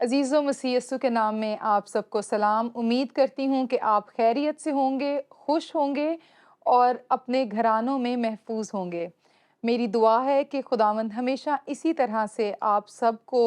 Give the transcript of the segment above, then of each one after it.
अज़ीज़ो मसीह यस्सु के नाम में आप सबको सलाम। उम्मीद करती हूँ कि आप खैरियत से होंगे, खुश होंगे और अपने घरानों में महफूज होंगे। मेरी दुआ है कि खुदावंद हमेशा इसी तरह से आप सबको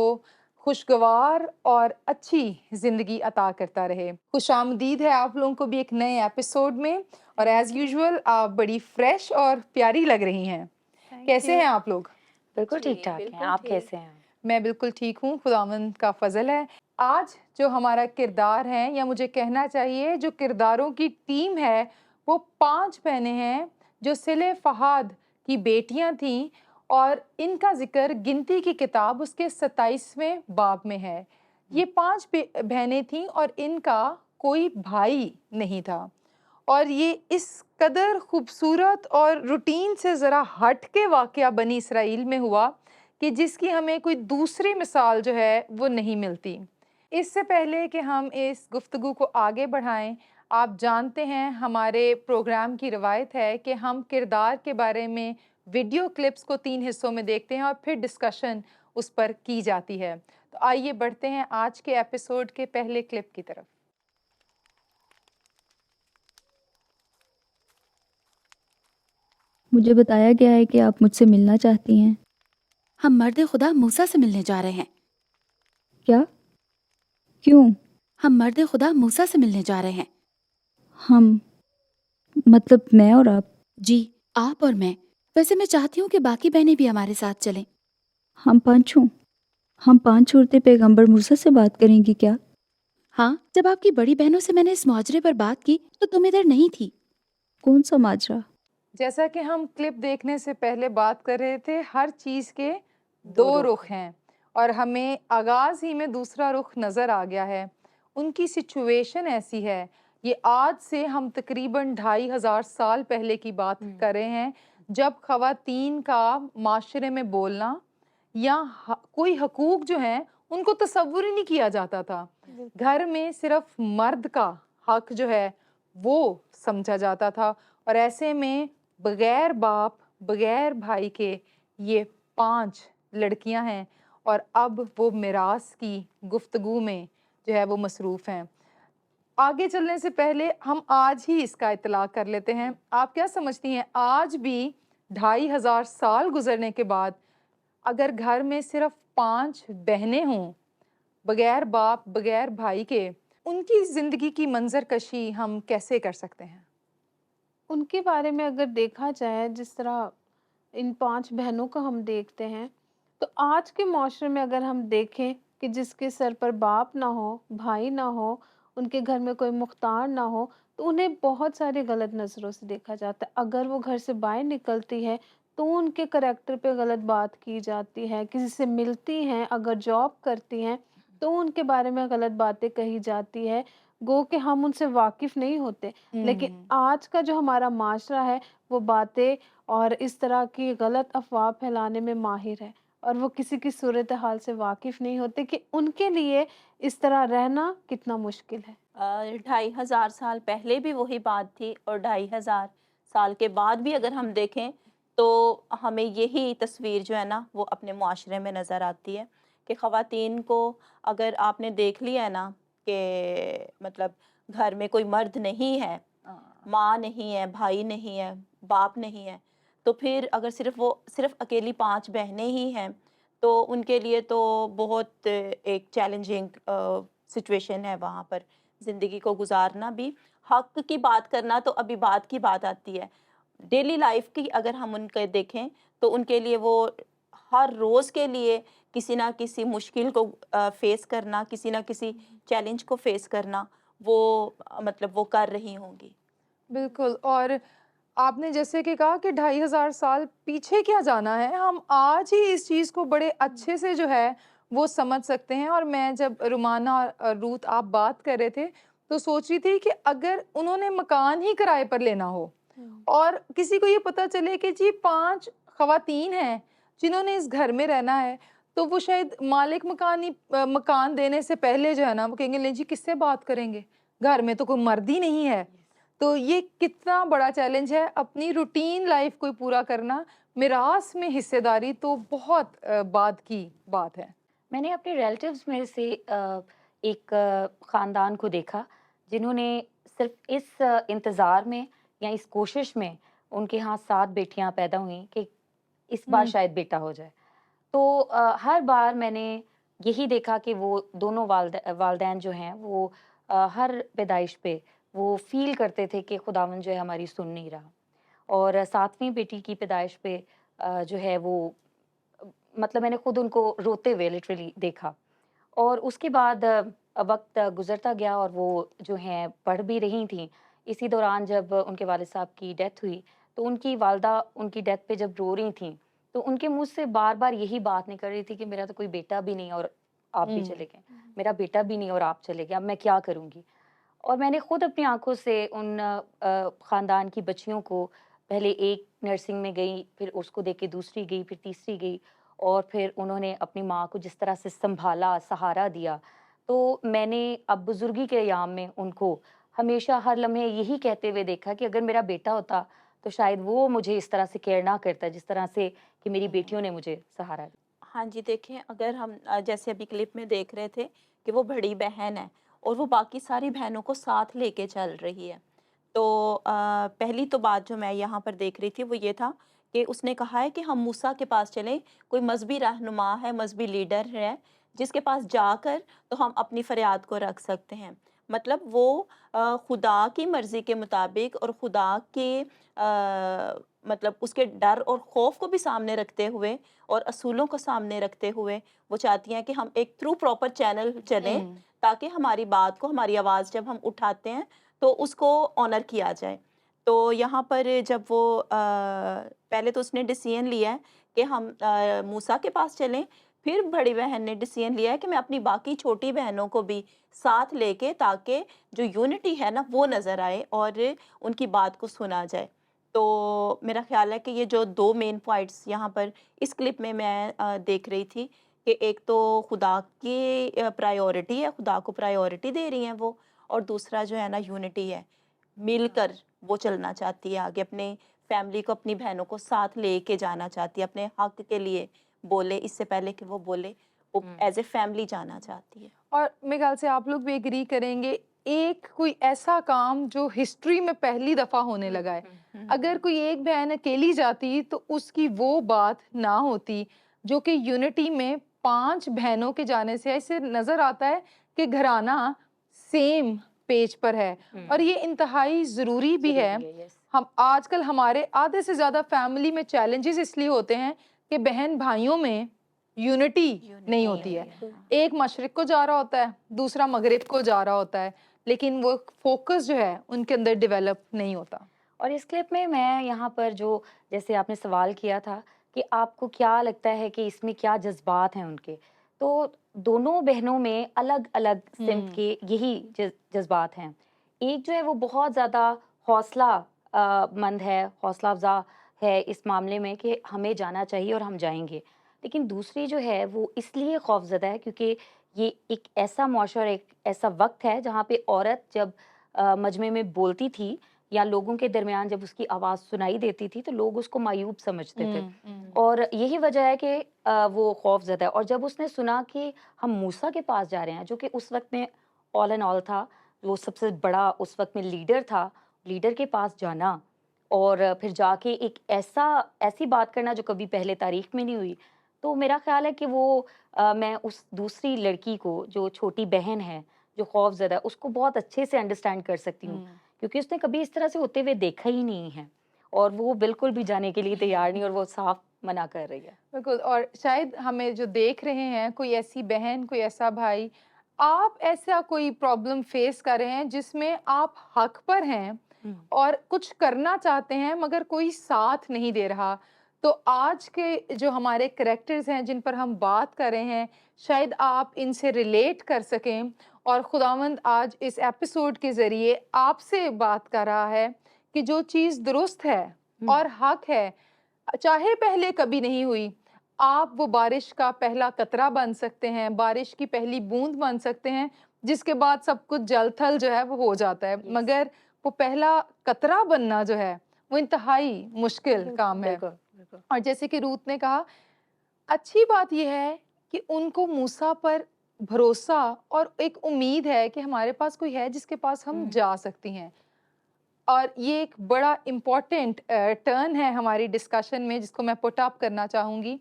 खुशगवार और अच्छी ज़िंदगी अता करता रहे। खुशामदीद है आप लोगों को भी एक नए एपिसोड में, और एज़ यूजुअल आप बड़ी फ्रेश और प्यारी लग रही हैं। थैंक कैसे यू। हैं आप लोग? बिल्कुल जी, ठीक-ठाक हैं, बिल्कुल आप ठीक। कैसे हैं? मैं बिल्कुल ठीक हूँ, खुदावंद का फ़ज़ल है। आज जो हमारा किरदार है, या मुझे कहना चाहिए जो किरदारों की टीम है, वो 5 बहनें हैं जो सिले फ़हाद की बेटियाँ थीं, और इनका ज़िक्र गिनती की किताब उसके 27वें बाब में है। ये 5 बहनें थीं और इनका कोई भाई नहीं था, और ये इस कदर खूबसूरत और रूटीन से ज़रा हट के वाक़या बनी इसराइल में हुआ कि जिसकी हमें कोई दूसरी मिसाल जो है वो नहीं मिलती। इससे पहले कि हम इस गुफ्तगू को आगे बढ़ाएं, आप जानते हैं हमारे प्रोग्राम की रवायत है कि हम किरदार के बारे में वीडियो क्लिप्स को 3 हिस्सों में देखते हैं और फिर डिस्कशन उस पर की जाती है। तो आइए बढ़ते हैं आज के एपिसोड के पहले क्लिप की तरफ। मुझे बताया गया है कि आप मुझसे मिलना चाहती हैं। हम मर्द खुदा मूसा से मिलने जा रहे हैं। क्या? क्यों? हम मर्द खुदा मूसा से मिलने जा रहे हैं। हम मतलब मैं और आप? जी, आप और मैं। वैसे मैं चाहती हूँ कि बाकी बहनें भी हमारे साथ चलें। हम पांचों? हम 5 औरतें पैगंबर मूसा से बात करेंगी क्या? हाँ, जब आपकी बड़ी बहनों से मैंने इस मुआजरे पर बात की तो तुम इधर नहीं थी। कौन सा माजरा? जैसा कि हम क्लिप देखने से पहले बात कर रहे थे, हर चीज़ के दो 2 रुख रुख हैं, और हमें आगाज़ ही में दूसरा रुख नज़र आ गया है। उनकी सिचुएशन ऐसी है, ये आज से हम तकरीबन 2500 साल पहले की बात कर रहे हैं, जब ख़वातीन का माशरे में बोलना या कोई हकूक़ जो हैं, उनको तसव्वुर ही नहीं किया जाता था। घर में सिर्फ़ मर्द का हक जो है, वो समझा जाता था, और ऐसे में बगैर बाप, बगैर भाई के ये 5 लड़कियां हैं, और अब वो मिरास की गुफ्तगू में जो है वो मसरूफ़ हैं। आगे चलने से पहले हम आज ही इसका इत्तला कर लेते हैं। आप क्या समझती हैं, आज भी 2500 साल गुजरने के बाद अगर घर में सिर्फ 5 बहनें हों, बगैर बाप, बगैर भाई के, उनकी ज़िंदगी की मंज़रकशी हम कैसे कर सकते हैं? उनके बारे में अगर देखा जाए, जिस तरह इन 5 बहनों को हम देखते हैं, तो आज के माशरे में अगर हम देखें कि जिसके सर पर बाप ना हो, भाई ना हो, उनके घर में कोई मुख्तार ना हो, तो उन्हें बहुत सारी गलत नज़रों से देखा जाता है। अगर वो घर से बाहर निकलती है, तो उनके करैक्टर पे गलत बात की जाती है। किसी से मिलती हैं, अगर जॉब करती हैं, तो उनके बारे में गलत बातें कही जाती है। गो कि हम उनसे वाकिफ़ नहीं होते। लेकिन आज का जो हमारा माशरा है, वो बातें और इस तरह की गलत अफ़वाह फैलाने में माहिर है, और वो किसी की सूरत हाल से वाकिफ़ नहीं होते कि उनके लिए इस तरह रहना कितना मुश्किल है। 2500 साल पहले भी वही बात थी, और 2500 साल के बाद भी अगर हम देखें तो हमें यही तस्वीर जो है ना वो अपने मुआशरे में नज़र आती है कि ख़वातीन को अगर आपने देख लिया है ना कि मतलब घर में कोई मर्द नहीं है, माँ नहीं है, भाई नहीं है, बाप नहीं है, तो फिर अगर सिर्फ अकेली 5 बहनें ही हैं, तो उनके लिए तो बहुत एक चैलेंजिंग सिचुएशन है वहाँ पर ज़िंदगी को गुजारना भी। हक की बात करना तो अभी बात की बात आती है। डेली लाइफ की अगर हम उनके देखें तो उनके लिए वो हर रोज़ के लिए किसी ना किसी मुश्किल को फेस करना, किसी ना किसी चैलेंज को फेस करना, वो मतलब वो कर रही होंगी। बिल्कुल। और आपने जैसे कि कहा कि 2500 साल पीछे क्या जाना है, हम आज ही इस चीज़ को बड़े अच्छे से जो है वो समझ सकते हैं। और मैं जब रुमाना और रूथ आप बात कर रहे थे, तो सोच रही थी कि अगर उन्होंने मकान ही किराए पर लेना हो, और किसी को ये पता चले कि जी 5 ख़वातीन हैं जिन्होंने इस घर में रहना है, तो वो शायद मालिक मकान देने से पहले जो है ना, वो कहेंगे नहीं जी किससे बात करेंगे, घर में तो कोई मर्द ही नहीं है। तो ये कितना बड़ा चैलेंज है, अपनी रूटीन लाइफ को पूरा करना, मिरास में हिस्सेदारी तो बहुत बाद की बात है। मैंने अपने रिलेटिव्स में से एक ख़ानदान को देखा जिन्होंने सिर्फ इस इंतज़ार में या इस कोशिश में, उनके यहाँ 7 बेटियाँ पैदा हुईं कि इस बार हम्म। शायद बेटा हो जाए। तो हर बार मैंने यही देखा कि वो दोनों वालदैन जो हैं वो हर पैदाइश पे वो फ़ील करते थे कि खुदावंद जो है हमारी सुन नहीं रहा। और 7वीं बेटी की पैदाइश पे जो है वो मतलब मैंने खुद उनको रोते हुए लिटरली देखा। और उसके बाद वक़्त गुज़रता गया और वो जो हैं पढ़ भी रही थीं। इसी दौरान जब उनके वालिद साहब की डेथ हुई, तो उनकी वालिदा उनकी डेथ पे जब रो रही थीं, तो उनके मुँह से बार-बार यही बात निकल रही थी कि मेरा तो कोई बेटा भी नहीं और आप भी चले गए। मेरा बेटा भी नहीं और आप चले गए, अब मैं क्या करूँगी? और मैंने खुद अपनी आँखों से उन ख़ानदान की बच्चियों को पहले एक नर्सिंग में गई, फिर उसको देख के दूसरी गई, फिर तीसरी गई और फिर उन्होंने अपनी माँ को जिस तरह से सँभाला, सहारा दिया। तो मैंने अब बुज़ुर्गी के अयाम में उनको हमेशा हर लम्हे यही कहते हुए देखा कि अगर मेरा बेटा होता, तो शायद वो मुझे इस तरह से केयर ना करता, जिस तरह से कि मेरी बेटियों ने मुझे सहारा दिया। हाँ जी, देखें अगर हम जैसे अभी क्लिप में देख रहे थे कि वो बड़ी बहन है और वो बाकी सारी बहनों को साथ लेके चल रही है। तो पहली तो बात जो मैं यहाँ पर देख रही थी वो ये था कि उसने कहा है कि हम मूसा के पास चलें, कोई मज़हबी रहनुमा है, मज़हबी लीडर है, जिसके पास जाकर तो हम अपनी फ़रियाद को रख सकते हैं। मतलब वो खुदा की मर्ज़ी के मुताबिक और खुदा के मतलब उसके डर और ख़ौफ को भी सामने रखते हुए और असूलों को सामने रखते हुए वो चाहती हैं कि हम एक थ्रू प्रॉपर चैनल चलें, ताकि हमारी बात को, हमारी आवाज़ जब हम उठाते हैं तो उसको ऑनर किया जाए। तो यहाँ पर जब वो पहले तो उसने डिसीजन लिया है कि हम मूसा के पास चलें, फिर बड़ी बहन ने डिसीजन लिया है कि मैं अपनी बाकी छोटी बहनों को भी साथ लेके, ताकि जो यूनिटी है ना वो नज़र आए और उनकी बात को सुना जाए। तो मेरा ख़्याल है कि ये जो 2 मेन पॉइंट्स यहाँ पर इस क्लिप में मैं देख रही थी कि एक तो खुदा की प्रायोरिटी है, खुदा को प्रायोरिटी दे रही हैं वो, और दूसरा जो है ना यूनिटी है, मिलकर वो चलना चाहती है आगे, अपने फैमिली को, अपनी बहनों को साथ लेके जाना चाहती है, अपने हक के लिए बोले इससे पहले कि वो बोले, वो एज़ ए फैमिली जाना चाहती है। और मेरे ख्याल से आप लोग भी एग्री करेंगे, एक कोई ऐसा काम जो हिस्ट्री में पहली दफा होने लगा है। अगर कोई एक बहन अकेली जाती तो उसकी वो बात ना होती जो कि यूनिटी में 5 बहनों के जाने से ऐसे नजर आता है कि घराना सेम पेज पर है। और ये इंतहाई ज़रूरी भी है। यस। हम आजकल हमारे आधे से ज़्यादा फैमिली में चैलेंजेस इसलिए होते हैं कि बहन भाइयों में यूनिटी नहीं होती है। एक मशरिक को जा रहा होता है, दूसरा मगरिब को जा रहा होता है, लेकिन वो फोकस जो है उनके अंदर डेवलप नहीं होता। और इस क्लिप में मैं यहाँ पर जो, जैसे आपने सवाल किया था कि आपको क्या लगता है कि इसमें क्या जज्बात हैं उनके, तो दोनों बहनों में अलग-अलग सिमत के यही जज्बात हैं। एक जो है वो बहुत ज़्यादा हौसला मंद है, हौसला अफ़ज़ा है इस मामले में कि हमें जाना चाहिए और हम जाएँगे। लेकिन दूसरी जो है वो इसलिए खौफ़ज़दा है क्योंकि ये एक ऐसा मुआशरा, एक ऐसा वक़्त है जहाँ पे औरत जब मजमे में बोलती थी या लोगों के दरमियान जब उसकी आवाज़ सुनाई देती थी तो लोग उसको मायूब समझते थे। और यही वजह है कि वो खौफ़ज़दा है। और जब उसने सुना कि हम मूसा के पास जा रहे हैं, जो कि उस वक़्त में ऑल एंड ऑल था, वो सबसे बड़ा उस वक़्त में लीडर था, लीडर के पास जाना और फिर जाके एक ऐसी बात करना जो कभी पहले तारीख़ में नहीं हुई। तो मेरा ख़्याल है कि वो मैं उस दूसरी लड़की को, जो छोटी बहन है, जो खौफ़ज़दा है, उसको बहुत अच्छे से अंडरस्टैंड कर सकती हूँ। क्योंकि उसने कभी इस तरह से होते हुए देखा ही नहीं है और वो बिल्कुल भी जाने के लिए तैयार नहीं और वो साफ मना कर रही है। बिल्कुल। और शायद हमें जो देख रहे हैं, कोई ऐसी बहन, कोई ऐसा भाई, आप ऐसा कोई प्रॉब्लम फेस कर रहे हैं जिसमें आप हक पर हैं और कुछ करना चाहते हैं मगर कोई साथ नहीं दे रहा, तो आज के जो हमारे कैरेक्टर्स हैं जिन पर हम बात कर रहे हैं, शायद आप इनसे रिलेट कर सकें। और खुदावंद आज इस एपिसोड के ज़रिए आपसे बात कर रहा है कि जो चीज़ दुरुस्त है और हक है, चाहे पहले कभी नहीं हुई, आप वो बारिश का पहला कतरा बन सकते हैं, बारिश की पहली बूंद बन सकते हैं, जिसके बाद सब कुछ जल थल जो है वो हो जाता है। मगर वो पहला कतरा बनना जो है वो इंतहाई मुश्किल काम है। और जैसे कि रूत ने कहा, अच्छी बात यह है कि उनको मूसा पर भरोसा और एक उम्मीद है कि हमारे पास कोई है जिसके पास हम जा सकती हैं। और ये एक बड़ा इम्पोर्टेंट टर्न है हमारी डिस्कशन में जिसको मैं पुट अप करना चाहूँगी।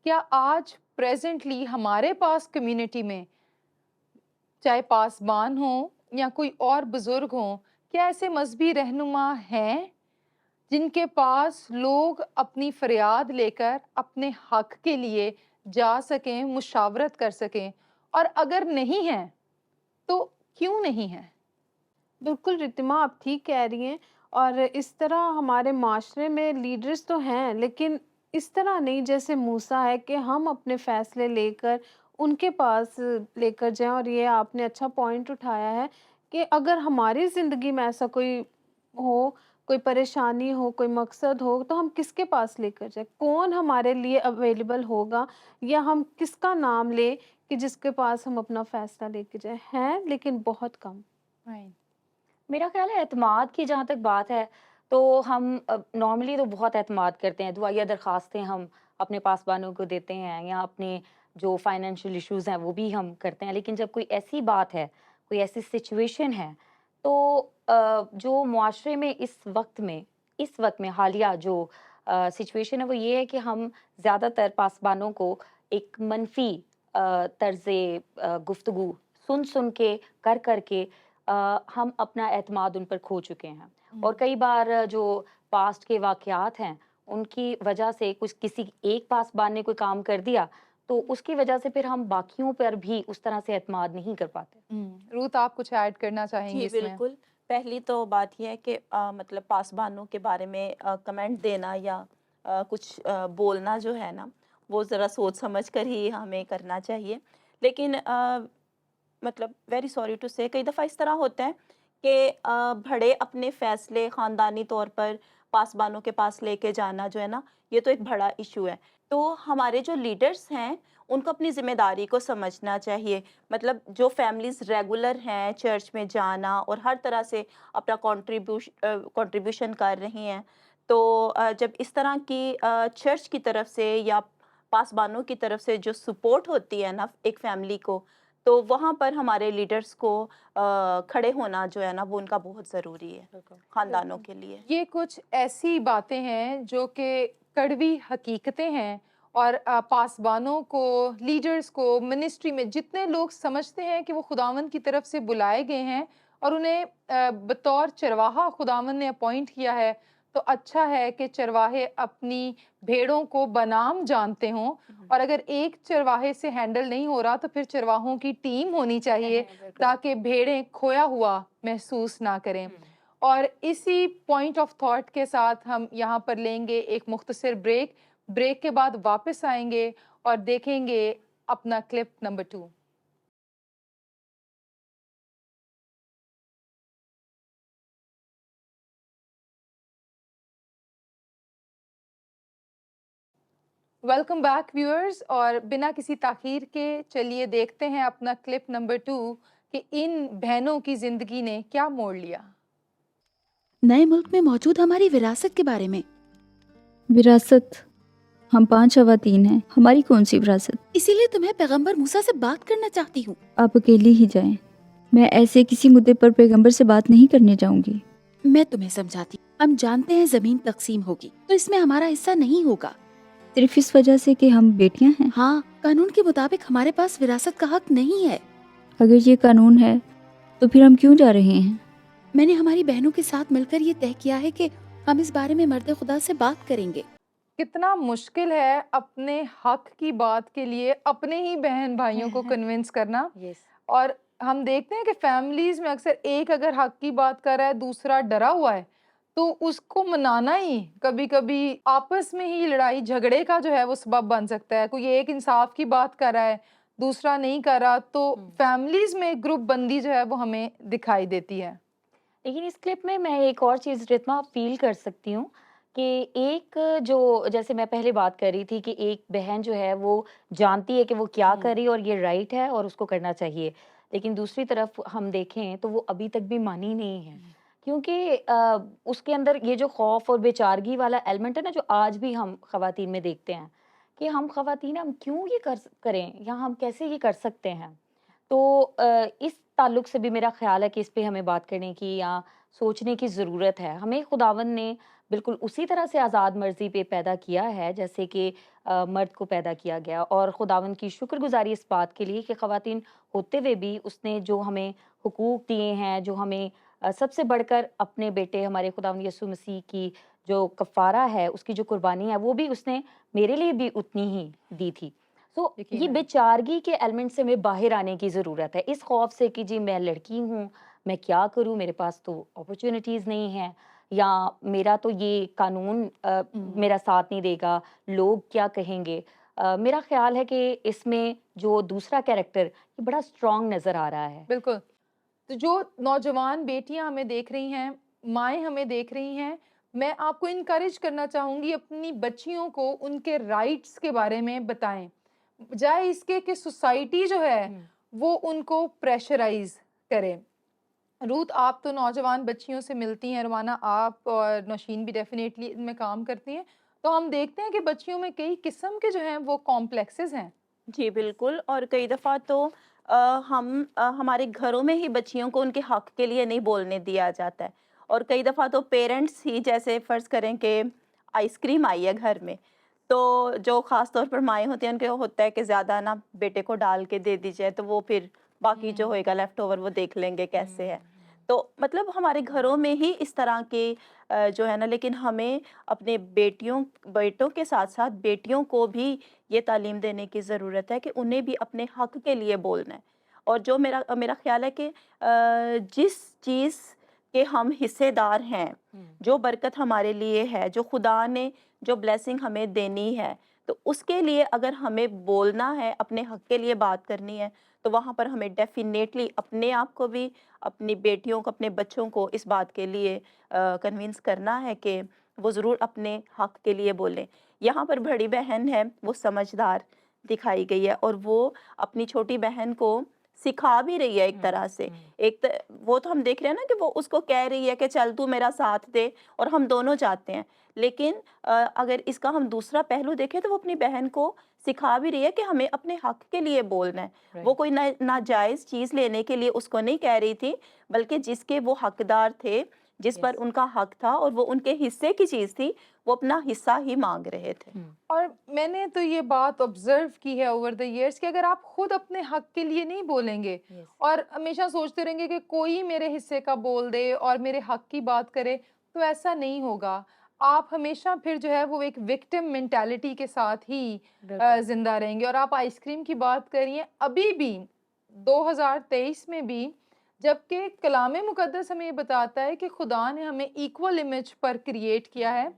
क्या आज प्रेजेंटली हमारे पास कम्युनिटी में, चाहे पासबान हो या कोई और बुजुर्ग हो, क्या ऐसे मजहबी रहनुमा हैं जिनके पास लोग अपनी फरियाद लेकर अपने हक के लिए जा सकें, मुशावरत कर सकें? और अगर नहीं हैं तो क्यों नहीं हैं? बिल्कुल रितिमा, आप ठीक कह रही हैं। और इस तरह हमारे माशरे में लीडर्स तो हैं, लेकिन इस तरह नहीं जैसे मूसा है कि हम अपने फैसले लेकर उनके पास लेकर जाएं। और ये आपने अच्छा पॉइंट उठाया है कि अगर हमारी ज़िंदगी में ऐसा कोई हो, कोई परेशानी हो, कोई मकसद हो, तो हम किसके पास लेकर जाएं? कौन हमारे लिए अवेलेबल होगा, या हम किसका नाम लें कि जिसके पास हम अपना फैसला लेके जाएं? हैं लेकिन बहुत कम। मेरा ख्याल है एतमाद की जहाँ तक बात है, तो हम नॉर्मली तो बहुत एतमाद करते हैं, दुआया दरख्वास्तें हम अपने पासबानों को देते हैं, या अपने जो फाइनेंशियल इश्यूज़ हैं वो भी हम करते हैं। लेकिन जब कोई ऐसी बात है, कोई ऐसी सिचुएशन है, तो जो मुआशरे में इस वक्त में हालिया जो सिचुएशन है वो ये है कि हम ज़्यादातर पासबानों को एक मनफी तर्ज़े गुफ्तगू सुन के कर के हम अपना एतमाद उन पर खो चुके हैं। और कई बार जो पास्ट के वाक़यात हैं, उनकी वजह से कुछ किसी एक पासबान ने कोई काम कर दिया, तो उसकी वजह से फिर हम बाकियों पर भी उस तरह से एतमाद नहीं कर पाते। रूथ, आप कुछ ऐड करना चाहेंगी जी इसमें? बिल्कुल। पहली तो बात यह है कि मतलब पासबानों के बारे में कमेंट देना या कुछ बोलना जो है ना, वो ज़रा सोच समझ कर ही हमें करना चाहिए। लेकिन मतलब वेरी सॉरी टू से कई दफ़ा इस तरह होता है कि बड़े अपने फ़ैसले ख़ानदानी तौर पर पासबानों के पास लेके जाना जो है ना, ये तो एक बड़ा इशू है। तो हमारे जो लीडर्स हैं, उनको अपनी ज़िम्मेदारी को समझना चाहिए। मतलब जो फैमिलीज़ रेगुलर हैं चर्च में जाना और हर तरह से अपना कंट्रीब्यूशन कर रही हैं, तो जब इस तरह की चर्च की तरफ से या पासबानों की तरफ से जो सपोर्ट होती है ना एक फैमिली को, तो वहाँ पर हमारे लीडर्स को खड़े होना जो है ना, वो उनका बहुत ज़रूरी है ख़ानदानों के लिए। ये कुछ ऐसी बातें हैं जो कि कड़वी हकीकतें हैं, और पासबानों को, लीडर्स को, मिनिस्ट्री में जितने लोग समझते हैं कि वो खुदावंद की तरफ से बुलाए गए हैं और उन्हें बतौर चरवाहा खुदावंद ने अपॉइंट किया है, तो अच्छा है कि चरवाहे अपनी भेड़ों को बनाम जानते हों। और अगर एक चरवाहे से हैंडल नहीं हो रहा तो फिर चरवाहों की टीम होनी चाहिए ताकि भेड़ें खोया हुआ महसूस ना करें। और इसी पॉइंट ऑफ थॉट के साथ हम यहाँ पर लेंगे एक मुख्तसर ब्रेक। ब्रेक के बाद वापस आएंगे और देखेंगे अपना clip number 2। Welcome back viewers, और बिना किसी ताखीर के चलिए देखते हैं अपना क्लिप नंबर 2 कि इन बहनों की जिंदगी ने क्या मोड़ लिया। नए मुल्क में मौजूद हमारी विरासत के बारे में। विरासत? हम 5 ख़वातीन हैं, हमारी कौन सी विरासत? इसीलिए तुम्हें पैगंबर मूसा से बात करना चाहती हूँ। आप अकेली ही जाएं। मैं ऐसे किसी मुद्दे पर पैगंबर से बात नहीं करने जाऊंगी। मैं तुम्हें समझाती हूँ। हम जानते हैं जमीन तकसीम होगी, तो इसमें हमारा हिस्सा नहीं होगा। सिर्फ इस वजह से कि हम बेटियां हैं? हाँ, कानून के मुताबिक हमारे पास विरासत का हक नहीं है। अगर ये कानून है तो फिर हम क्यों जा रहे हैं? मैंने हमारी बहनों के साथ मिलकर ये तय किया है कि हम इस बारे में मर्द खुदा से बात करेंगे। कितना मुश्किल है अपने हक की बात के लिए अपने ही बहन भाइयों को कन्विंस करना। और हम देखते हैं कि फैमिलीज में अक्सर एक अगर हक की बात कर रहा है, दूसरा डरा हुआ है, तो उसको मनाना ही कभी कभी आपस में ही लड़ाई झगड़े का जो है वो सबब बन सकता है। कोई एक इंसाफ की बात कर रहा है, दूसरा नहीं कर रहा, तो फैमिलीज में ग्रुप बंदी जो है वो हमें दिखाई देती है। लेकिन इस क्लिप में मैं एक और चीज़ रितमा फील कर सकती हूँ कि एक जो जैसे मैं पहले बात कर रही थी कि एक बहन जो है वो जानती है कि वो क्या कर रही है और ये राइट है और उसको करना चाहिए, लेकिन दूसरी तरफ हम देखें तो वो अभी तक भी मानी नहीं है, क्योंकि उसके अंदर ये जो खौफ और बेचारगी वाला एलिमेंट है ना, जो आज भी हम खवातीन में देखते हैं कि हम ख़वातीन हम क्यों ये करें या हम कैसे ये कर सकते हैं। तो इस ताल्लुक से भी मेरा ख्याल है कि इस पे हमें बात करने की या सोचने की ज़रूरत है। हमें खुदावंद ने बिल्कुल उसी तरह से आज़ाद मर्ज़ी पे पैदा किया है जैसे कि मर्द को पैदा किया गया, और खुदावंद की शुक्रगुज़ारी इस बात के लिए कि ख़वातीन होते हुए भी उसने जो हमें हुकूक दिए हैं, जो हमें सबसे बढ़कर अपने बेटे हमारे खुदावंद यीशु मसीह की जो कफ़ारा है, उसकी जो कुर्बानी है, वो भी उसने मेरे लिए भी उतनी ही दी थी। तो ये यकीनन। बेचारगी के एलिमेंट से हमें बाहर आने की ज़रूरत है। इस खौफ से कि जी मैं लड़की हूँ, मैं क्या करूँ, मेरे पास तो अपॉर्च्युनिटीज़ नहीं हैं, या मेरा तो ये कानून मेरा साथ नहीं देगा, लोग क्या कहेंगे। मेरा ख़्याल है कि इसमें जो दूसरा कैरेक्टर ये बड़ा स्ट्रॉन्ग नज़र आ रहा है। बिल्कुल। तो जो नौजवान बेटियां हमें देख रही हैं, माएँ हमें देख रही हैं, मैं आपको इनकरेज करना चाहूँगी अपनी बच्चियों को उनके राइट्स के बारे में बताएँ। बजाए इसके कि सोसाइटी जो है हुँ। वो उनको प्रेशराइज़ करे। रूथ, आप तो नौजवान बच्चियों से मिलती हैं, रुमाना आप और नौशीन भी डेफ़िनेटली इनमें काम करती हैं। तो हम देखते हैं कि बच्चियों में कई किस्म के जो हैं वो कॉम्प्लेक्सेस हैं। जी, बिल्कुल। और कई दफ़ा तो हमारे घरों में ही बच्चियों को उनके हक़ के लिए नहीं बोलने दिया जाता है, और कई दफ़ा तो पेरेंट्स ही, जैसे फ़र्ज़ करें कि आइसक्रीम आई है घर में, तो जो ख़ास तौर पर माएँ होती हैं, उनको होता है कि ज़्यादा ना बेटे को डाल के दे दी जाए, तो वो फिर बाकी जो होएगा लेफ़्ट ओवर वो देख लेंगे कैसे है। तो मतलब हमारे घरों में ही इस तरह के जो है ना, लेकिन हमें अपने बेटों के साथ-साथ बेटियों को भी ये तालीम देने की ज़रूरत है कि उन्हें भी अपने हक़ के लिए बोलना है। और जो मेरा मेरा ख़्याल है कि जिस चीज़ के हम हिस्सेदार हैं, जो बरकत हमारे लिए है, जो खुदा ने जो ब्लेसिंग हमें देनी है, तो उसके लिए अगर हमें बोलना है, अपने हक़ के लिए बात करनी है, तो वहाँ पर हमें डेफ़िनेटली अपने आप को भी, अपनी बेटियों को, अपने बच्चों को इस बात के लिए कन्विंस करना है कि वो ज़रूर अपने हक़ के लिए बोलें। यहाँ पर बड़ी बहन है, वो समझदार दिखाई गई है, और वो अपनी छोटी बहन को सिखा भी रही है एक तरह से। वो तो हम देख रहे हैं ना कि वो उसको कह रही है कि चल तू मेरा साथ दे, और हम दोनों जाते हैं। लेकिन अगर इसका हम दूसरा पहलू देखें, तो वो अपनी बहन को सिखा भी रही है कि हमें अपने हक़ के लिए बोलना है। वो कोई नाजायज़ चीज़ लेने के लिए उसको नहीं कह रही थी, बल्कि जिसके वो हकदार थे, जिस पर उनका हक़ था और वो उनके हिस्से की चीज़ थी, वो अपना हिस्सा ही माँग रहे थे। और मैंने तो ये बात ऑब्जर्व की है ओवर द इयर्स कि अगर आप खुद अपने हक के लिए नहीं बोलेंगे और हमेशा सोचते रहेंगे कि कोई मेरे हिस्से का बोल दे और मेरे हक की बात करे, तो ऐसा नहीं होगा। आप हमेशा फिर जो है वो एक विक्टिम मेंटालिटी के साथ ही जिंदा रहेंगे। और आप आइसक्रीम की बात करिए, अभी भी 2023 में भी, जबकि कलाम मुकद्दस हमें ये बताता है कि खुदा ने हमें इक्वल इमेज पर क्रिएट किया है,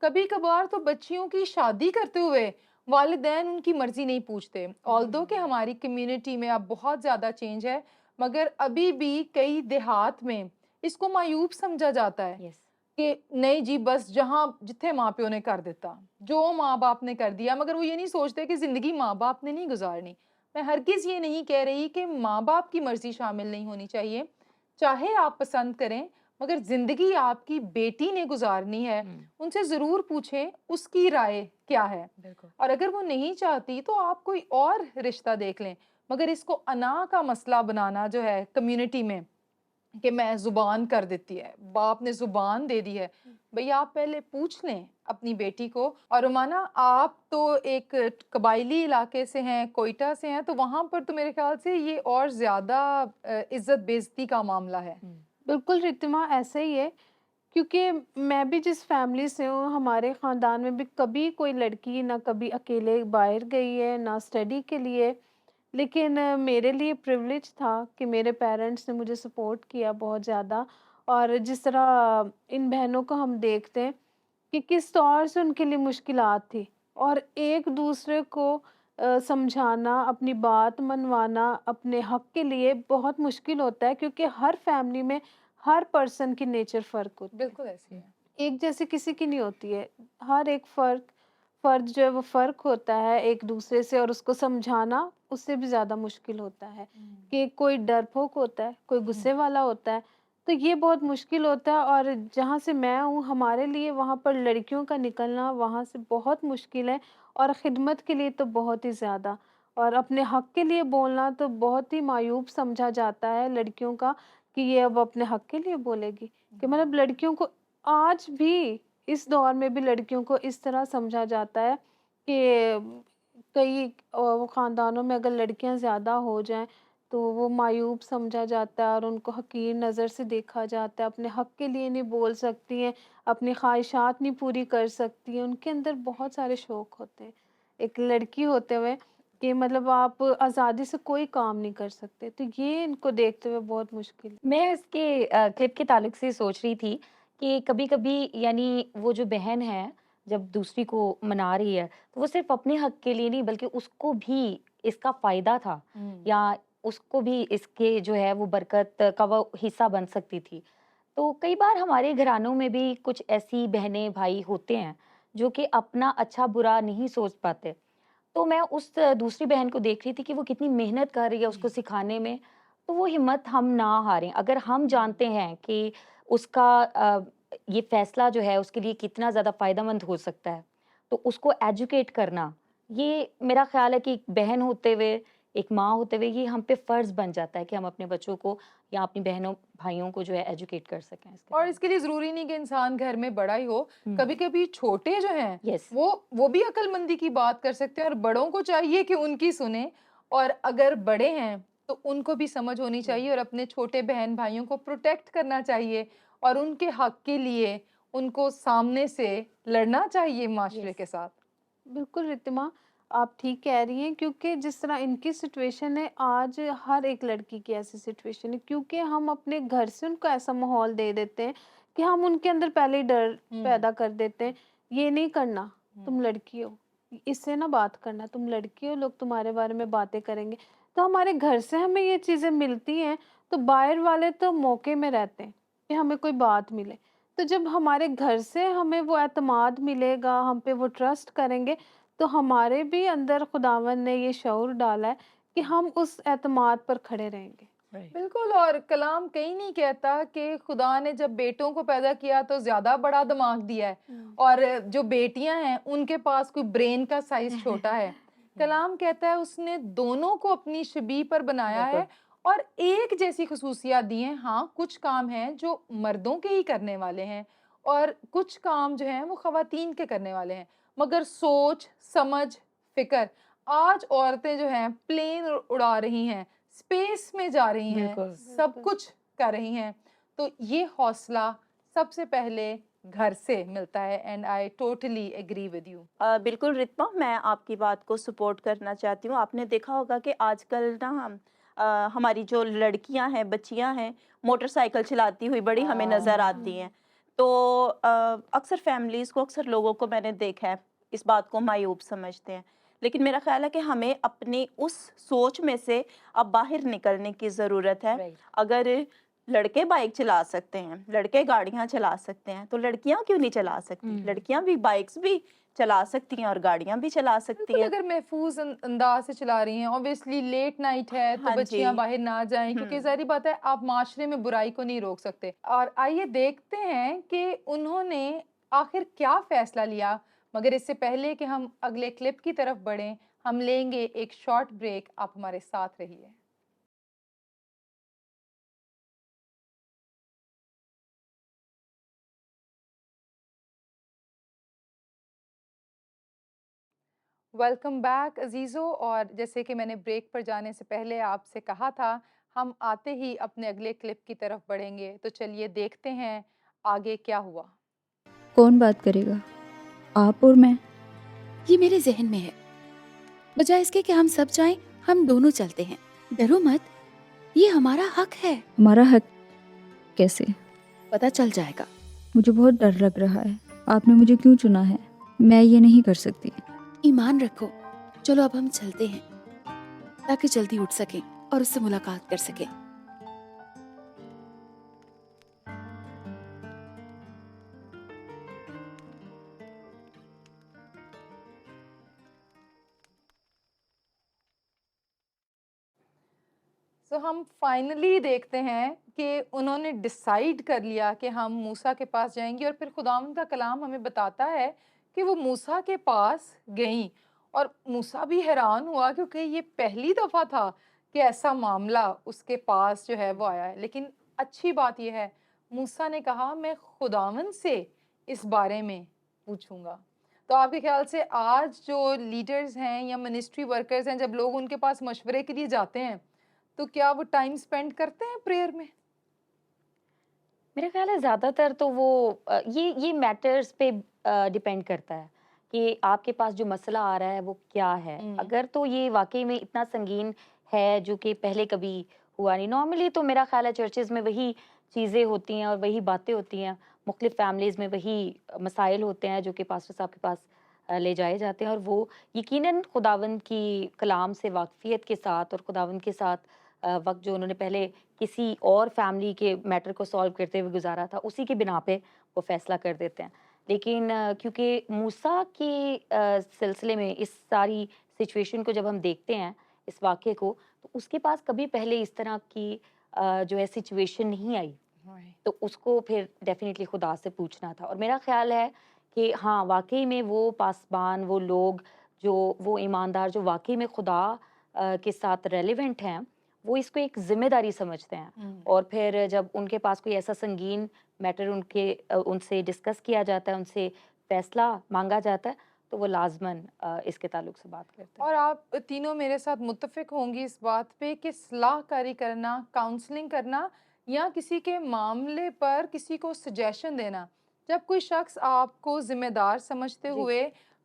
कभी कभार तो बच्चियों की शादी करते हुए वालिदैन उनकी मर्जी नहीं पूछते। ऑल्दो कि हमारी कम्युनिटी में अब बहुत ज़्यादा चेंज है, मगर अभी भी कई देहात में इसको मायूब समझा जाता है कि नहीं जी, बस जहाँ जिथे माँ प्यो ने कर दिता, जो माँ बाप ने कर दिया। मगर वो ये नहीं सोचते कि ज़िंदगी माँ बाप ने नहीं गुजारनी। मैं हरगिज़ ये नहीं कह रही कि माँ बाप की मर्जी शामिल नहीं होनी चाहिए, चाहे आप पसंद करें, मगर ज़िंदगी आपकी बेटी ने गुजारनी है, उनसे ज़रूर पूछें उसकी राय क्या है। और अगर वो नहीं चाहती तो आप कोई और रिश्ता देख लें। मगर इसको अना का मसला बनाना जो है कम्युनिटी में कि मैं ज़ुबान कर देती है, बाप ने ज़ुबान दे दी है, भैया आप पहले पूछ लें अपनी बेटी को। और रुमाना, आप तो एक कबायली इलाके से हैं, कोयटा से हैं, तो वहाँ पर तो मेरे ख्याल से ये और ज़्यादा इज्जत बेइज्जती का मामला है। बिल्कुल रितिमा, ऐसा ही है। क्योंकि मैं भी जिस फैमिली से हूँ, हमारे ख़ानदान में भी कभी कोई लड़की ना कभी अकेले बाहर गई है, ना स्टडी के लिए। लेकिन मेरे लिए प्रिविलेज था कि मेरे पेरेंट्स ने मुझे सपोर्ट किया बहुत ज़्यादा। और जिस तरह इन बहनों को हम देखते हैं कि किस तौर से उनके लिए मुश्किलात थी, और एक दूसरे को समझाना, अपनी बात मनवाना अपने हक के लिए बहुत मुश्किल होता है, क्योंकि हर फैमिली में हर पर्सन की नेचर फ़र्क होती है, बिल्कुल ऐसी है। एक जैसी किसी की नहीं होती है। हर एक फ़र्द जो है वो फ़र्क होता है एक दूसरे से, और उसको समझाना उससे भी ज़्यादा मुश्किल होता है कि कोई डरपोक होता है, कोई गुस्से वाला होता है, तो ये बहुत मुश्किल होता है। और जहाँ से मैं हूँ, हमारे लिए वहाँ पर लड़कियों का निकलना वहाँ से बहुत मुश्किल है, और खिदमत के लिए तो बहुत ही ज़्यादा। और अपने हक के लिए बोलना तो बहुत ही मायूब समझा जाता है लड़कियों का, कि ये अब अपने हक के लिए बोलेगी। कि मतलब लड़कियों को आज भी, इस दौर में भी लड़कियों को इस तरह समझा जाता है कि कई वो ख़ानदानों में अगर लड़कियां ज़्यादा हो जाएं तो वो मायूब समझा जाता है, और उनको हकीर नज़र से देखा जाता है। अपने हक के लिए नहीं बोल सकती हैं, अपनी ख्वाहिशात नहीं पूरी कर सकती हैं, उनके अंदर बहुत सारे शौक़ होते हैं एक लड़की होते हुए, कि मतलब आप आज़ादी से कोई काम नहीं कर सकते। तो ये इनको देखते हुए बहुत मुश्किल है। मैं इसके क्लिप के ताल्लुक से सोच रही थी कि कभी-कभी यानी वो जो बहन है, जब दूसरी को मना रही है, तो वो सिर्फ़ अपने हक के लिए नहीं बल्कि उसको भी इसका फ़ायदा था या उसको भी इसके जो है वो बरकत का वो हिस्सा बन सकती थी। तो कई बार हमारे घरानों में भी कुछ ऐसी बहनें, भाई होते हैं, जो कि अपना अच्छा-बुरा नहीं सोच पाते। तो मैं उस दूसरी बहन को देख रही थी कि वो कितनी मेहनत कर रही है उसको सिखाने में, तो वो हिम्मत हम ना हारें। अगर हम जानते हैं कि उसका ये फ़ैसला जो है उसके लिए कितना ज़्यादा फ़ायदेमंद हो सकता है, तो उसको एजुकेट करना, ये मेरा ख़्याल है कि एक बहन होते हुए, एक माँ होते हुए ये हम पे फ़र्ज़ बन जाता है कि हम अपने बच्चों को या अपनी बहनों, भाइयों को जो है एजुकेट कर सकें इसके और बारे में। इसके लिए ज़रूरी नहीं कि इंसान घर में बड़ा ही हो, हुँ, कभी-कभी छोटे जो हैं यस, वो भी अक्लमंदी की बात कर सकते हैं और बड़ों को चाहिए कि उनकी सुनें। और अगर बड़े हैं तो उनको भी समझ होनी चाहिए और अपने छोटे बहन-भाइयों को प्रोटेक्ट करना चाहिए और उनके हक के लिए उनको सामने से लड़ना चाहिए माशरे यस, के साथ। बिल्कुल रितिमा, आप ठीक कह रही हैं, क्योंकि जिस तरह इनकी सिचुएशन है, आज हर एक लड़की की ऐसी सिचुएशन है, क्योंकि हम अपने घर से उनको ऐसा माहौल दे देते हैं कि हम उनके अंदर पहले ही डर हुँ, पैदा कर देते हैं। ये नहीं करना, तुम हुँ। लड़की हो, इससे ना बात करना, तुम लड़की हो, लोग तुम्हारे बारे में बातें करेंगे। तो हमारे घर से हमें ये चीज़ें मिलती हैं, तो बाहर वाले तो मौके में रहते हैं कि हमें कोई बात मिले। तो जब हमारे घर से हमें वो एतमाद मिलेगा, हम पे वो ट्रस्ट करेंगे, तो हमारे भी अंदर खुदावंद ने ये शऊर डाला है कि हम उस एतमाद पर खड़े रहेंगे। बिल्कुल। और कलाम कहीं नहीं कहता कि खुदा ने जब बेटों को पैदा किया तो ज़्यादा बड़ा दिमाग दिया है हुँ। और जो बेटियां हैं उनके पास कोई ब्रेन का साइज़ छोटा है। कलाम कहता है उसने दोनों को अपनी शबीह पर बनाया है बिल्कुल, और एक जैसी खसूसियात दी हैं। हाँ, कुछ काम हैं जो मर्दों के ही करने वाले हैं और कुछ काम जो हैं वो ख़वातीन के करने वाले हैं। मगर सोच, समझ, फ़िक्र आज औरतें जो हैं प्लेन उड़ा रही हैं, स्पेस में जा रही हैं, बिल्कुल। सब बिल्कुल। कुछ कर रही हैं। तो ये हौसला सबसे पहले घर से मिलता है and I totally agree with you. बिल्कुल रितमा, मैं आपकी बात को सपोर्ट करना चाहती हूँ। आपने देखा होगा कि आजकल ना हमारी जो लड़कियां हैं, बच्चियां हैं, मोटरसाइकिल चलाती हुई बड़ी हमें नज़र आती हैं। तो अक्सर फैमिलीज़ को, अक्सर लोगों को मैंने देखा है, इस बात को मायूब समझते हैं। लेकिन मेरा ख़्याल है कि हमें अपनी उस सोच में से अब बाहर निकलने की ज़रूरत है। राइट, अगर लड़के बाइक चला सकते हैं, लड़के गाड़ियाँ चला सकते हैं, तो लड़कियाँ क्यों नहीं चला सकती? हुँ, लड़कियाँ भी बाइक्स भी चला सकती हैं और गाड़ियाँ भी चला सकती बिल्कुल, हैं। अगर महफूज अंदाज से चला रही हैं, ऑब्वियसली लेट नाइट है तो हाँ जी। बच्चियां बाहर ना जाएं क्योंकि हुँ। जाहिर बात है आप माशरे में बुराई को नहीं रोक सकते। और आइए देखते हैं कि उन्होंने आखिर क्या फैसला लिया। मगर इससे पहले कि हम अगले क्लिप की तरफ बढ़ें, हम लेंगे एक शॉर्ट ब्रेक। आप हमारे साथ रहिए। वेलकम बैक अजीज़ों। और जैसे कि मैंने ब्रेक पर जाने से पहले आपसे कहा था, हम आते ही अपने अगले क्लिप की तरफ बढ़ेंगे। तो चलिए देखते हैं आगे क्या हुआ। कौन बात करेगा, आप और मैं? ये मेरे ज़हन में है। बजाय इसके कि हम सब जाएं, हम दोनों चलते हैं। डरो मत, ये हमारा हक है। हमारा हक कैसे? पता चल जाएगा। मुझे बहुत डर लग रहा है। आपने मुझे क्यों चुना है? मैं ये नहीं कर सकती। ईमान रखो। चलो अब हम चलते हैं ताकि जल्दी उठ सकें और उससे मुलाकात कर सकें। तो हम फाइनली देखते हैं कि उन्होंने डिसाइड कर लिया कि हम मूसा के पास जाएंगे, और फिर खुदावंद का कलाम हमें बताता है कि वो मूसा के पास गईं, और मूसा भी हैरान हुआ क्योंकि ये पहली दफ़ा था कि ऐसा मामला उसके पास जो है वो आया है। लेकिन अच्छी बात यह है, मूसा ने कहा मैं खुदावंद से इस बारे में पूछूंगा। तो आपके ख्याल से आज जो लीडर्स हैं या मिनिस्ट्री वर्कर्स हैं, जब लोग उनके पास मशवरे के लिए जाते हैं, तो क्या वो टाइम स्पेंड करते हैं प्रेयर में? मेरा ख्याल है ज़्यादातर तो वो ये मैटर्स पे डिपेंड करता है कि आपके पास जो मसला आ रहा है वो क्या है। अगर तो ये वाकई में इतना संगीन है जो कि पहले कभी हुआ नहीं, नॉर्मली तो मेरा ख्याल है चर्चेज में वही चीज़ें होती हैं और वही बातें होती हैं, मुख्तलिफ फैमिलीज़ में वही मसाइल होते हैं जो कि पास्टर साहब के पास ले जाए जाते हैं, और वो यकीनन खुदावंद की कलाम से वाकफियत के साथ और खुदावंद के साथ वक्त जो उन्होंने पहले किसी और फैमिली के मैटर को सॉल्व करते हुए गुजारा था, उसी के बिना पे वो फैसला कर देते हैं। लेकिन क्योंकि मूसा के सिलसिले में इस सारी सिचुएशन को जब हम देखते हैं, इस वाक़े को, तो उसके पास कभी पहले इस तरह की जो है सिचुएशन नहीं आई। तो उसको फिर डेफिनेटली खुदा से पूछना था, और मेरा ख्याल है कि हाँ, वाक़ई में वो पासबान, वो लोग जो वो ईमानदार जो वाक़ई में खुदा के साथ रेलेवेंट हैं, वो इसको एक ज़िम्मेदारी समझते हैं। और फिर जब उनके पास कोई ऐसा संगीन मैटर उनसे डिस्कस किया जाता है, उनसे फ़ैसला माँगा जाता है, तो वो लाज़मन इसके ताल्लुक से बात करते हैं। और आप तीनों मेरे साथ मुत्तफ़िक होंगी इस बात पे कि सलाहकारी करना, काउंसलिंग करना या किसी के मामले पर किसी को सजेशन देना, जब कोई शख्स आपको ज़िम्मेदार समझते जी। हुए,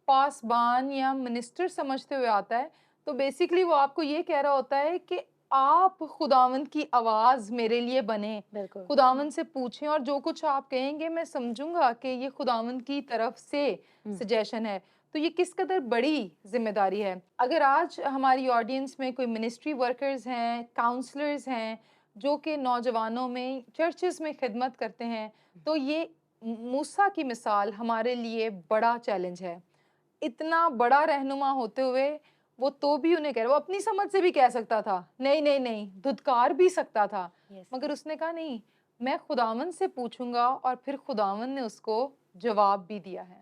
पासबान या मिनिस्टर समझते हुए आता है, तो बेसिकली वो आपको ये कह रहा होता है कि आप खुदावंद की आवाज़ मेरे लिए बने, बिल्कुल। खुदावंद से पूछें, और जो कुछ आप कहेंगे मैं समझूंगा कि ये खुदावंद की तरफ से सजेशन है। तो ये किस कदर बड़ी जिम्मेदारी है। अगर आज हमारी ऑडियंस में कोई मिनिस्ट्री वर्कर्स हैं, काउंसलर्स हैं, जो कि नौजवानों में चर्चेस में खिदमत करते हैं, तो ये मूसा की मिसाल हमारे लिए बड़ा चैलेंज है। इतना बड़ा रहनुमा होते हुए वो तो भी उन्हें कह रहा, वो अपनी समझ से भी कह सकता था, नहीं नहीं नहीं, धुतकार भी सकता था, मगर उसने कहा नहीं, मैं खुदावन से पूछूंगा, और फिर खुदावन ने उसको जवाब भी दिया है।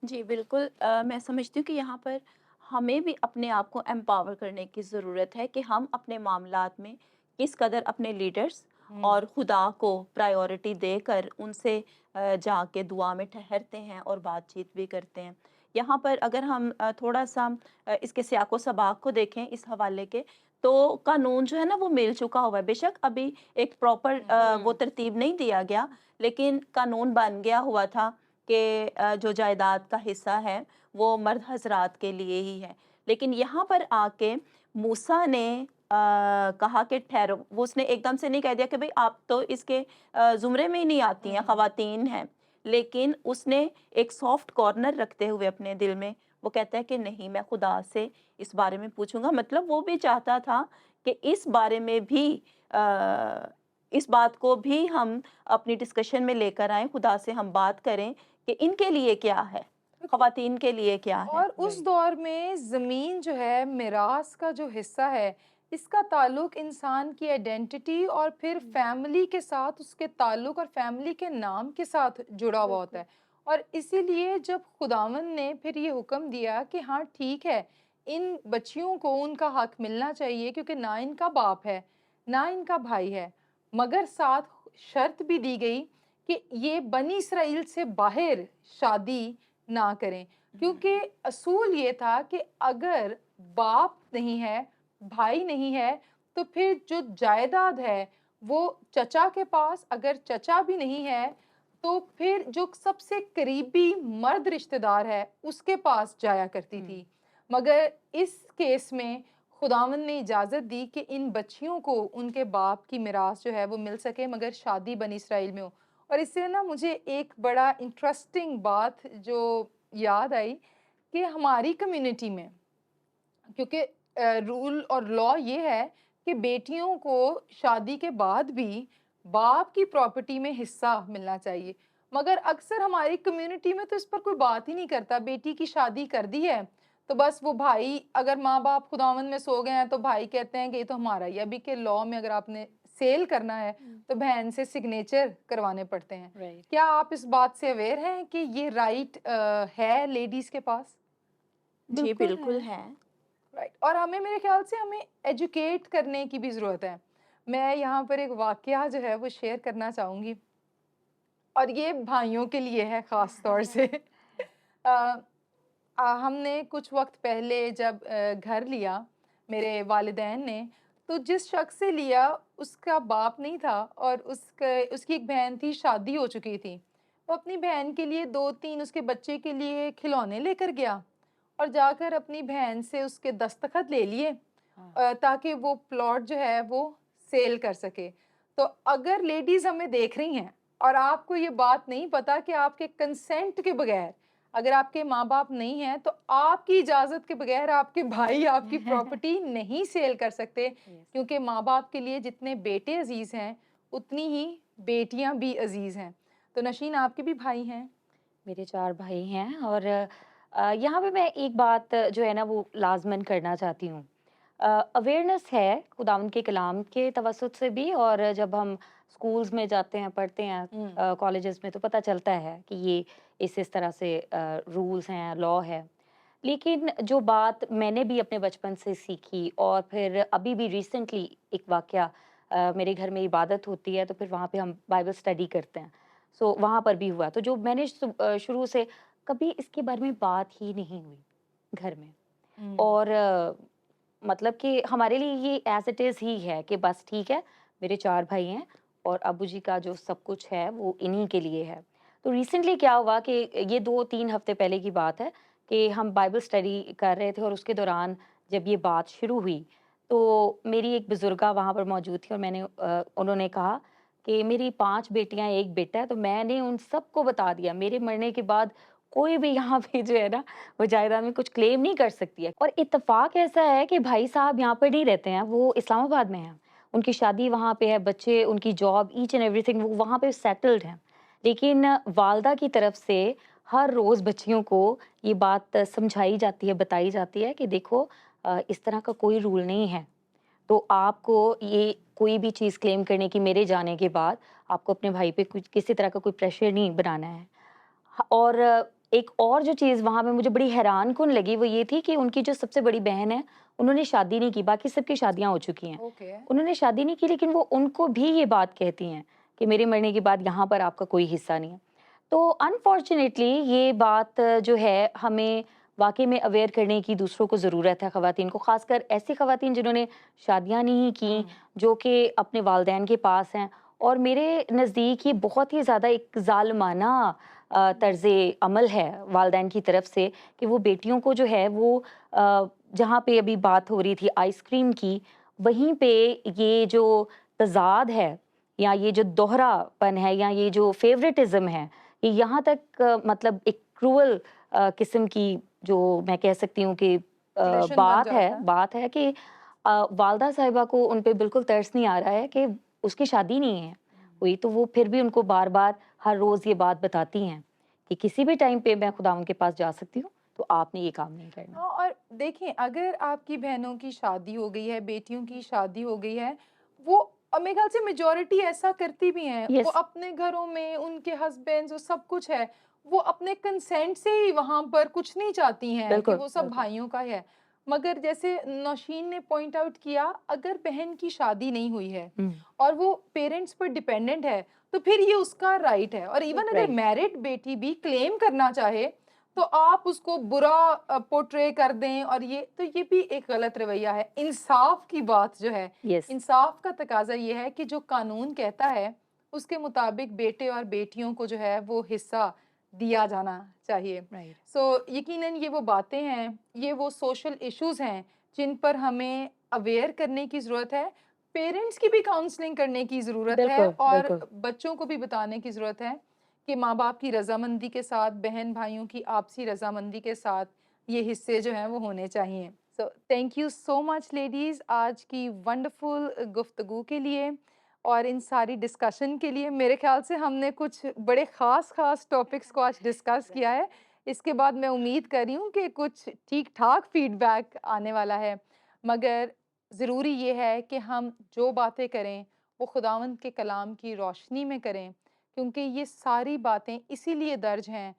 जी बिल्कुल, मैं समझती हूँ कि यहाँ पर हमें भी अपने आप को एम्पावर करने की ज़रूरत है कि हम अपने मामलात में किस कदर अपने लीडर्स और खुदा को प्रायोरिटी देकर उनसे जाके दुआ में ठहरते हैं और बातचीत भी करते हैं। यहाँ पर अगर हम थोड़ा सा इसके सियाको सबाक को देखें इस हवाले के, तो कानून जो है ना वो मिल चुका हुआ है। बेशक अभी एक प्रॉपर वो तरतीब नहीं दिया गया, लेकिन कानून बन गया हुआ था कि जो जायदाद का हिस्सा है वो मर्द हजरात के लिए ही है। लेकिन यहाँ पर आके मूसा ने कहा कि ठहरो, वो उसने एकदम से नहीं कह दिया कि भाई आप तो इसके ज़ुमरे में ही नहीं आती हैं, ख़वातीन हैं। लेकिन उसने एक सॉफ्ट कॉर्नर रखते हुए अपने दिल में वो कहता है कि नहीं, मैं खुदा से इस बारे में पूछूंगा। मतलब वो भी चाहता था कि इस बारे में भी इस बात को भी हम अपनी डिस्कशन में लेकर आएं, खुदा से हम बात करें कि इनके लिए क्या है, ख़वातीन के लिए क्या है। और उस दौर में ज़मीन जो है, मिरास का जो हिस्सा है, इसका ताल्लुक इंसान की आइडेंटिटी और फिर फैमिली के साथ, उसके ताल्लुक और फैमिली के नाम के साथ जुड़ा हुआ होता है। और इसीलिए जब खुदावन ने फिर ये हुक्म दिया कि हाँ ठीक है, इन बच्चियों को उनका हक मिलना चाहिए, क्योंकि ना इनका बाप है ना इनका भाई है, मगर साथ शर्त भी दी गई कि ये बनी इसराइल से बाहर शादी ना करें, क्योंकि असूल ये था कि अगर बाप नहीं है, भाई नहीं है, तो फिर जो जायदाद है वो चचा के पास, अगर चचा भी नहीं है तो फिर जो सबसे करीबी मर्द रिश्तेदार है उसके पास जाया करती थी। मगर इस केस में खुदावन ने इजाज़त दी कि इन बच्चियों को उनके बाप की मिरास जो है वो मिल सके, मगर शादी बनी इसराइल में हो। और इससे ना मुझे एक बड़ा इंटरेस्टिंग बात जो याद आई कि हमारी कम्युनिटी में, क्योंकि रूल और लॉ ये है कि बेटियों को शादी के बाद भी बाप की प्रॉपर्टी में हिस्सा मिलना चाहिए, मगर अक्सर हमारी कम्युनिटी में तो इस पर कोई बात ही नहीं करता। बेटी की शादी कर दी है तो बस वो भाई, अगर माँ बाप खुदावंद में सो गए हैं तो भाई कहते हैं कि ये तो हमारा ही है। अभी के लॉ में अगर आपने सेल करना है तो बहन से सिग्नेचर करवाने पड़ते हैं। राइट। क्या आप इस बात से अवेयर हैं कि ये राइट है लेडीज के पास? जी बिल्कुल बिल्कुल है। है। राइट। और हमें, मेरे ख्याल से हमें एजुकेट करने की भी ज़रूरत है। मैं यहाँ पर एक वाकया जो है वो शेयर करना चाहूँगी, और ये भाइयों के लिए है ख़ास तौर से। अ, हमने कुछ वक्त पहले जब घर लिया, मेरे वालिदैन ने, तो जिस शख्स से लिया उसका बाप नहीं था, और उसकी एक बहन थी, शादी हो चुकी थी। वो अपनी बहन के लिए 2-3 उसके बच्चे के लिए खिलौने लेकर गया, और जाकर अपनी बहन से उसके दस्तखत ले लिए हाँ। ताकि वो प्लॉट जो है वो सेल कर सके। तो अगर लेडीज़ हमें देख रही हैं और आपको ये बात नहीं पता कि आपके कंसेंट के बगैर, अगर आपके माँ-बाप नहीं हैं, तो आपकी इजाज़त के बगैर आपके भाई आपकी प्रॉपर्टी नहीं सेल कर सकते, Yes. क्योंकि माँ-बाप के लिए जितने बेटे अज़ीज़ हैं, उतनी ही बेटियाँ भी अज़ीज़ हैं। तो नशीन, आपके भी भाई हैं? मेरे 4 भाई हैं और यहाँ पे मैं एक बात जो है ना वो लाज़मन करना चाहती हूँ। अवेयरनेस है खुदावंद के कलाम के तवसुत से भी, और जब हम स्कूल्स में जाते हैं, पढ़ते हैं, कॉलेजेस में, तो पता चलता है कि ये इस तरह से रूल्स हैं, लॉ है। लेकिन जो बात मैंने भी अपने बचपन से सीखी, और फिर अभी भी रिसेंटली एक वाक़या, मेरे घर में इबादत होती है तो फिर वहाँ पे हम बाइबल स्टडी करते हैं। सो वहाँ पर भी हुआ, तो जो मैंने शुरू से कभी इसके बारे में बात ही नहीं हुई घर में। और मतलब कि हमारे लिए ये एज़ इट इज़ ही है कि बस ठीक है, मेरे 4 भाई हैं और अब्बू जी का जो सब कुछ है वो इन्हीं के लिए है। तो रिसेंटली क्या हुआ कि ये 2-3 हफ्ते पहले की बात है कि हम बाइबल स्टडी कर रहे थे, और उसके दौरान जब ये बात शुरू हुई, तो मेरी एक बुज़ुर्गा वहाँ पर मौजूद थी, और उन्होंने कहा कि मेरी 5 बेटियाँ, 1 बेटा है, तो मैंने उन सबको बता दिया, मेरे मरने के बाद कोई भी यहाँ पे जो है ना वो जायदाद में कुछ क्लेम नहीं कर सकती है। और इत्तेफ़ाक ऐसा है कि भाई साहब यहाँ पर नहीं रहते हैं, वो इस्लामाबाद में हैं। उनकी शादी वहाँ पे है, बच्चे, उनकी जॉब, ईच एंड एवरीथिंग, वो वहाँ पे सेटल्ड हैं। लेकिन वालदा की तरफ से हर रोज़ बच्चियों को ये बात समझाई जाती है, बताई जाती है कि देखो इस तरह का कोई रूल नहीं है। तो आपको ये कोई भी चीज़ क्लेम करने की, मेरे जाने के बाद आपको अपने भाई पे कुछ किसी तरह का कोई प्रेशर नहीं बनाना है। और एक और जो चीज़ वहाँ पे मुझे बड़ी हैरानकुन लगी वो ये थी कि उनकी जो सबसे बड़ी बहन है, उन्होंने शादी नहीं की, बाकी सबकी शादियाँ हो चुकी हैं। ओके। उन्होंने शादी नहीं की, लेकिन वो उनको भी ये बात कहती हैं कि मेरे मरने के बाद यहाँ पर आपका कोई हिस्सा नहीं है। तो अनफॉर्च्युनेटली ये बात जो है हमें वाक़ई में अवेयर करने की दूसरों को ज़रूरत है, ख़वातीन को, ख़ासकर ऐसी ख़वातीन जिन्होंने शादियाँ नहीं की, जो कि अपने वालिदैन के पास हैं। और मेरे नज़दीक ये बहुत ही ज़्यादा एक ज़ालिमाना तर्ज़े अमल है वालिदैन की तरफ से कि वो बेटियों को जो है वो जहाँ पे अभी बात हो रही थी आइसक्रीम की, वहीं पे ये जो तज़ाद है, या ये जो दोहरापन है, या ये जो फ़ेवरेटिज़्म है, ये यहाँ तक मतलब एक क्रूअल किस्म की, जो मैं कह सकती हूँ कि रिलेशन बन जाता है। बात है कि वालदा साहिबा को उन पे बिल्कुल तरस नहीं आ रहा है कि उसकी शादी नहीं है हुई, तो वो फिर भी उनको बार-बार हर रोज़ ये बात बताती हैं कि किसी भी टाइम पे मैं खुदावंद के पास जा सकती हूँ, तो आपने ये काम नहीं करना। हाँ, और देखें, अगर आपकी बहनों की शादी हो गई है, बेटियों की शादी हो गई है, वो मेरे ख्याल से मेजॉरिटी ऐसा करती भी हैं। वो यस, अपने घरों में उनके हस्बैंड्स, वो सब कुछ है, वो अपने कंसेंट से ही वहाँ पर कुछ नहीं चाहती हैं कि बिल्कुल, वो सब बिल्कुल। भाइयों का ही है। मगर जैसे नौशीन ने पॉइंट आउट किया, अगर बहन की शादी नहीं हुई है हुँ, और वो पेरेंट्स पर डिपेंडेंट है, तो फिर ये उसका राइट है। और इवन अगर राइट, मैरिड बेटी भी क्लेम करना चाहे, तो आप उसको बुरा पोर्ट्रे कर दें, और ये भी एक गलत रवैया है। इंसाफ की बात जो है, यस, इंसाफ का तकाजा ये है कि जो कानून कहता है उसके मुताबिक बेटे और बेटियों को जो है वो हिस्सा दिया जाना चाहिए। राइट, सो यकीनन ये वो बातें हैं, ये वो सोशल इश्यूज़ हैं जिन पर हमें अवेयर करने की ज़रूरत है। पेरेंट्स की भी काउंसलिंग करने की ज़रूरत है, बिल्कुल, और बिल्कुल। बच्चों को भी बताने की ज़रूरत है कि माँ-बाप की रज़ामंदी के साथ, बहन-भाइयों की आपसी रज़ामंदी के साथ ये हिस्से जो हैं वो होने चाहिए। So thank you so much ladies, आज की वंडरफुल गुफ्तगू के लिए और इन सारी डिस्कशन के लिए। मेरे ख़्याल से हमने कुछ बड़े ख़ास टॉपिक्स को आज डिस्कस किया है। इसके बाद मैं उम्मीद कर रही हूँ कि कुछ ठीक-ठाक फीडबैक आने वाला है। मगर ज़रूरी ये है कि हम जो बातें करें, वो खुदावंद के कलाम की रोशनी में करें, क्योंकि ये सारी बातें इसीलिए दर्ज हैं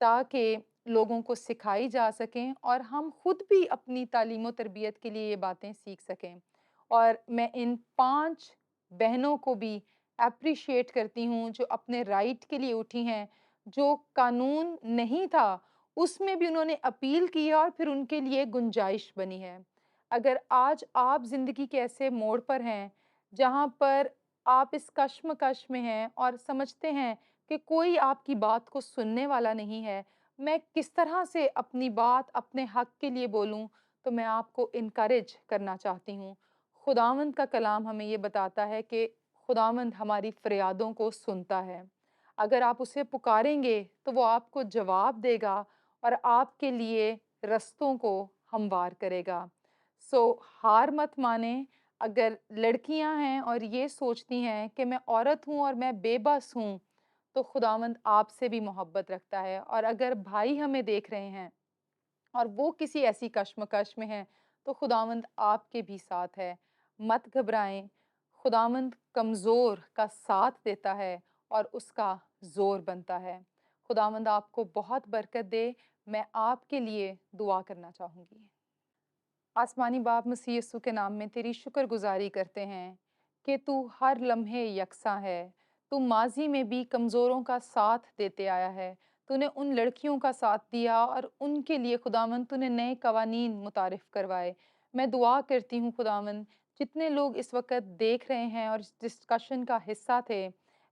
ताकि लोगों को सिखाई जा सकें और हम खुद भी अपनी तालीम और तरबियत के लिए ये बातें सीख सकें। और मैं इन 5 बहनों को भी एप्रिशिएट करती हूँ जो अपने राइट के लिए उठी हैं, जो कानून नहीं था, उसमें भी उन्होंने अपील की है और फिर उनके लिए गुंजाइश बनी है। अगर आज आप ज़िंदगी के ऐसे मोड़ पर हैं, जहाँ पर आप इस कश्मकश में हैं और समझते हैं कि कोई आपकी बात को सुनने वाला नहीं है, मैं किस तरह से अपनी बात अपने हक के लिए बोलूँ, तो मैं आपको इनकरेज करना चाहती हूँ। खुदावंद का कलाम हमें ये बताता है कि खुदावंद हमारी फरियादों को सुनता है। अगर आप उसे पुकारेंगे तो वो आपको जवाब देगा और आपके लिए रस्तों को हमवार करेगा। हार मत मानें। अगर लड़कियां हैं और ये सोचती हैं कि मैं औरत हूँ और मैं बेबस हूँ, तो खुदावंद आपसे भी मोहब्बत रखता है। और अगर भाई हमें देख रहे हैं और वो किसी ऐसी कश्मकश में हैं, तो खुदावंद आपके भी साथ है। मत घबराएं, खुदावंद कमज़ोर का साथ देता है और उसका ज़ोर बनता है। खुदावंद आपको बहुत बरकत दे। मैं आपके लिए दुआ करना चाहूँगी। आसमानी बाप, मसीह यीशु के नाम में तेरी शुक्रगुज़ारी करते हैं कि तू हर लम्हे यकसा है। तू माज़ी में भी कमज़ोरों का साथ देते आया है। तूने उन लड़कियों का साथ दिया और उनके लिए खुदावंद तूने नए कवानीन मुतारिफ़ करवाए। मैं दुआ करती हूँ खुदावंद, जितने लोग इस वक़्त देख रहे हैं और इस डिस्कशन का हिस्सा थे,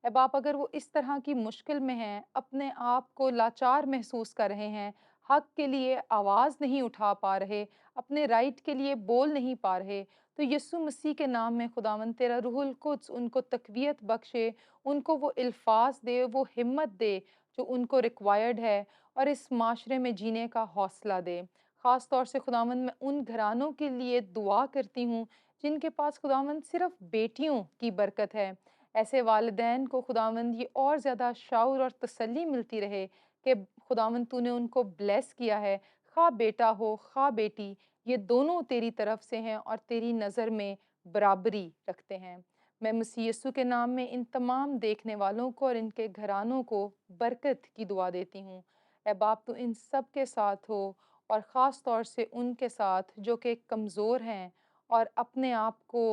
ए बाप, अगर वो इस तरह की मुश्किल में हैं, अपने आप को लाचार महसूस कर रहे हैं, हक़ के लिए आवाज़ नहीं उठा पा रहे, अपने राइट के लिए बोल नहीं पा रहे, तो यीशु मसीह के नाम में खुदावंद तेरा रूहुल कुद्स उनको तक़वियत बख्शे, उनको वो अल्फ़ाज़ दे, वो हिम्मत दे जो उनको रिक्वायर्ड है और इस माशरे में जीने का हौसला दे। ख़ास तौर से खुदावंद मैं उन घरानों के लिए दुआ करती हूँ जिनके पास खुदावंद सिर्फ़ बेटियों की बरकत है। ऐसे वालिदैन को खुदावंद ये और ज़्यादा शऊर और तसल्ली मिलती रहे कि खुदावंद तूने उनको ब्लेस किया है, ख़्वाह बेटा हो, ख़्वाह बेटी, ये दोनों तेरी तरफ से हैं और तेरी नज़र में बराबरी रखते हैं। मैं मसीह यीशु के नाम में इन तमाम देखने वालों को और इनके घरानों को बरकत की दुआ देती हूँ। ऐ बाप, तू इन सब के साथ हो और ख़ास तौर से उनके साथ जो कि कमज़ोर हैं और अपने आप को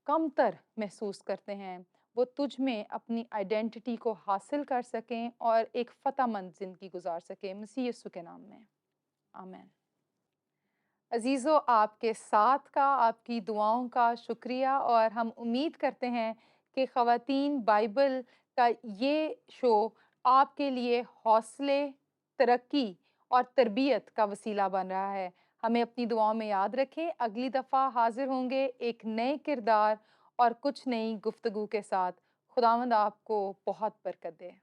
कमतर महसूस करते हैं, वो तुझ में अपनी आइडेंटिटी को हासिल कर सकें और एक फ़तहमंद ज़िंदगी गुजार सकें, मसीह यीशु के नाम में। आमीन। अज़ीज़ों, आपके साथ का, आपकी दुआओं का शुक्रिया और हम उम्मीद करते हैं कि ख़वातीन बाइबल का ये शो आपके लिए हौसले, तरक्की और तरबियत का वसीला बन रहा है। हमें अपनी दुआओं में याद रखें। अगली दफ़ा हाज़िर होंगे एक नए किरदार और कुछ नई गुफ्तगू के साथ। खुदावंद आपको बहुत बरकत दे।